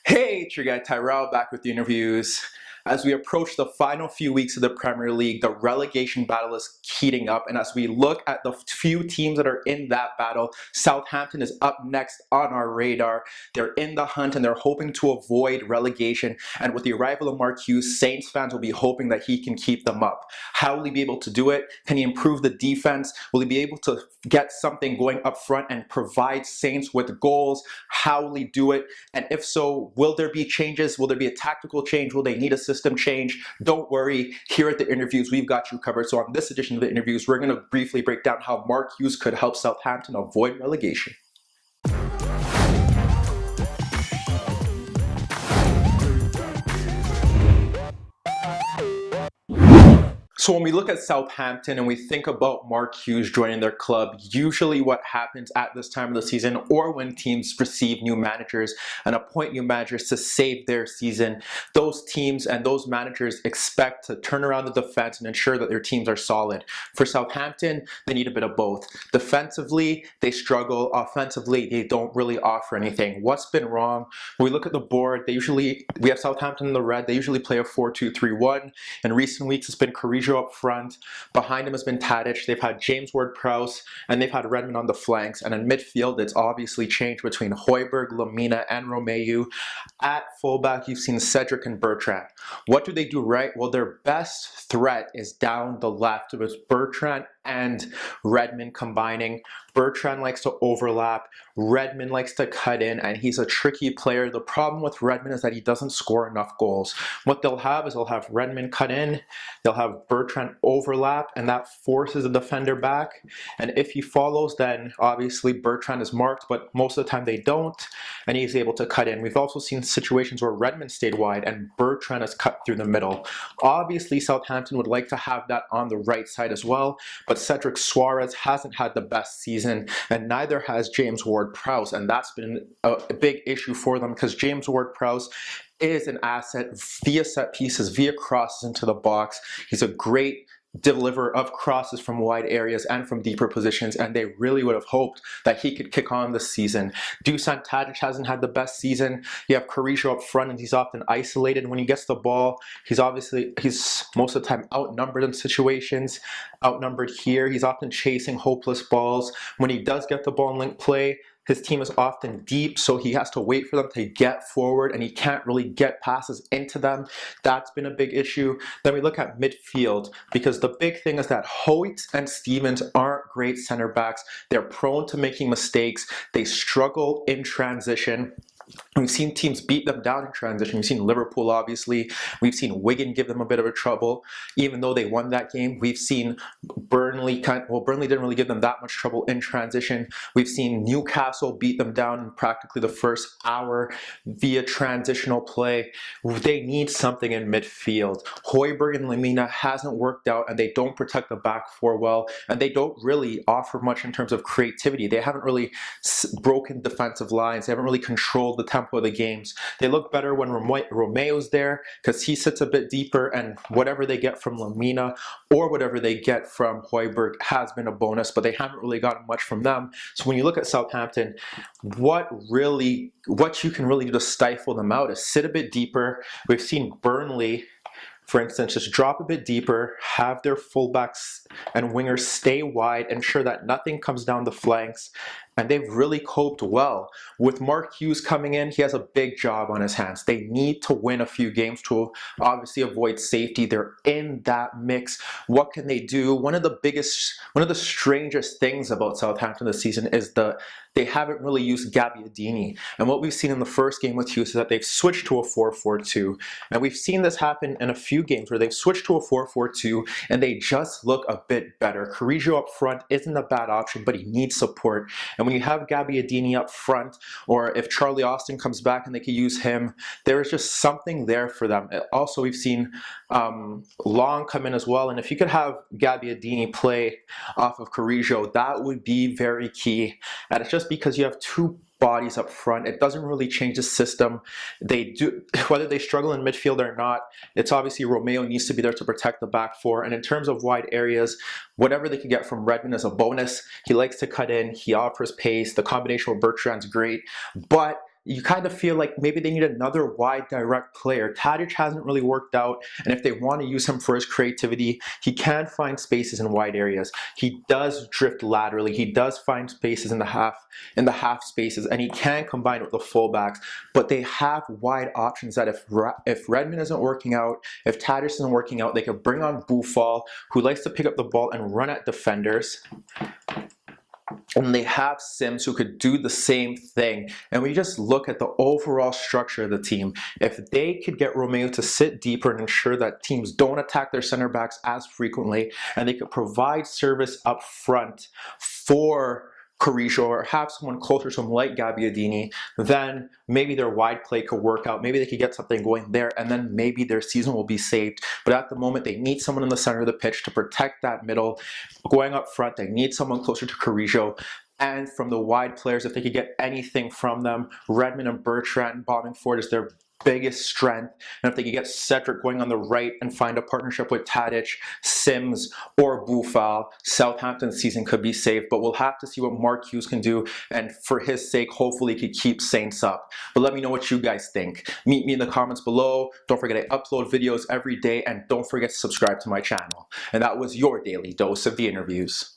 Hey, it's your guy Tyrrell back with the interviews. As we approach the final few weeks of the Premier League, the relegation battle is heating up. And as we look at the few teams that are in that battle, Southampton is up next on our radar. They're in the hunt and they're hoping to avoid relegation. And with the arrival of Mark Hughes, Saints fans will be hoping that he can keep them up. How will he be able to do it? Can he improve the defense? Will he be able to get something going up front and provide Saints with goals? How will he do it? And if so, will there be changes? Will there be a tactical change? Will they need a system change? Don't worry, here at the interviews, we've got you covered. So on this edition of the interviews, we're going to briefly break down how Mark Hughes could help Southampton avoid relegation. So when we look at Southampton and we think about Mark Hughes joining their club, usually what happens at this time of the season or when teams receive new managers and appoint new managers to save their season, those teams and those managers expect to turn around the defense and ensure that their teams are solid. For Southampton, they need a bit of both. Defensively, they struggle. Offensively, they don't really offer anything. What's been wrong? When we look at the board, we have Southampton in the red. They usually play a 4-2-3-1. In recent weeks, it's been Carrillo up front. Behind him has been Tadic. They've had James Ward-Prowse, and they've had Redmond on the flanks. And in midfield, it's obviously changed between Højbjerg, Lamina, and Romeu. At fullback, you've seen Cedric and Bertrand. What do they do right? Well, their best threat is down the left. It was Bertrand and Redmond combining. Bertrand likes to overlap. Redmond likes to cut in, and he's a tricky player. The problem with Redmond is that he doesn't score enough goals. What they'll have is they'll have Redmond cut in, they'll have Bertrand overlap, and that forces the defender back. And if he follows, then obviously Bertrand is marked, but most of the time they don't, and he's able to cut in. We've also seen situations where Redmond stayed wide and Bertrand is cut through the middle. Obviously, Southampton would like to have that on the right side as well, but Cedric Soares hasn't had the best season, and neither has James Ward-Prowse, and that's been a big issue for them because James Ward-Prowse is an asset via set pieces, via crosses into the box. He's a great deliverer of crosses from wide areas and from deeper positions, and they really would have hoped that he could kick on this season. Dusan Tadic hasn't had the best season. You have Carrillo up front, and he's often isolated. When he gets the ball, he's most of the time outnumbered in situations. Outnumbered here, he's often chasing hopeless balls. When he does get the ball in link play, his team is often deep, so he has to wait for them to get forward, and he can't really get passes into them. That's been a big issue. Then we look at midfield, because the big thing is that Hoyt and Stevens aren't great center backs. They're prone to making mistakes. They struggle in transition. We've seen teams beat them down in transition. We've seen Liverpool, obviously. We've seen Wigan give them a bit of a trouble, even though they won that game. We've seen Burnley Burnley didn't really give them that much trouble in transition. We've seen Newcastle beat them down in practically the first hour via transitional play. They need something in midfield. Højbjerg and Lamina hasn't worked out, and they don't protect the back four well, and they don't really offer much in terms of creativity. They haven't really broken defensive lines. They haven't really controlled the tempo of the games. They look better when Romeu's there because he sits a bit deeper, and whatever they get from Lamina or whatever they get from Højbjerg has been a bonus, but they haven't really gotten much from them. So when you look at Southampton, what you can really do to stifle them out is sit a bit deeper. We've seen Burnley, for instance, just drop a bit deeper, have their fullbacks and wingers stay wide, ensure that nothing comes down the flanks, and they've really coped well. With Mark Hughes coming in, he has a big job on his hands. They need to win a few games to obviously avoid safety. They're in that mix. What can they do? One of the strangest things about Southampton this season is they haven't really used Gabbiadini. And what we've seen in the first game with Hughes is that they've switched to a 4-4-2. And we've seen this happen in a few games where they've switched to a 4-4-2 and they just look a bit better. Carrillo up front isn't a bad option, but he needs support. And when you have Gabbiadini up front, or if Charlie Austin comes back and they can use him, there is just something there for them. Also, we've seen Long come in as well, and if you could have Gabbiadini play off of Carrillo, that would be very key. And it's just because you have two bodies up front, it doesn't really change the system. They do, whether they struggle in midfield or not, it's obviously Romeu needs to be there to protect the back four. And in terms of wide areas, whatever they can get from Redmond is a bonus. He likes to cut in, he offers pace, the combination with Bertrand's great, but you kind of feel like maybe they need another wide direct player. Tadic hasn't really worked out, and if they want to use him for his creativity, he can find spaces in wide areas. He does drift laterally. He does find spaces in the half spaces, and he can combine with the fullbacks. But they have wide options that if Redmond isn't working out, if Tadic isn't working out, they could bring on Boufal, who likes to pick up the ball and run at defenders. And they have Sims who could do the same thing. And we just look at the overall structure of the team. If they could get Romeo to sit deeper and ensure that teams don't attack their center backs as frequently, and they could provide service up front for Carrillo or have someone closer to him like Gabbiadini, then maybe their wide play could work out. Maybe they could get something going there, and then maybe their season will be saved. But at the moment, they need someone in the center of the pitch to protect that middle. Going up front, they need someone closer to Carrillo. And from the wide players, if they could get anything from them, Redmond and Bertrand bombing forward is their biggest strength. And if they could get Cedric going on the right and find a partnership with Tadic, Sims, or Boufal, Southampton's season could be saved. But we'll have to see what Mark Hughes can do, and for his sake, hopefully he could keep Saints up. But let me know what you guys think. Meet me in the comments below. Don't forget I upload videos every day, and don't forget to subscribe to my channel. And that was your daily dose of the InnerViews.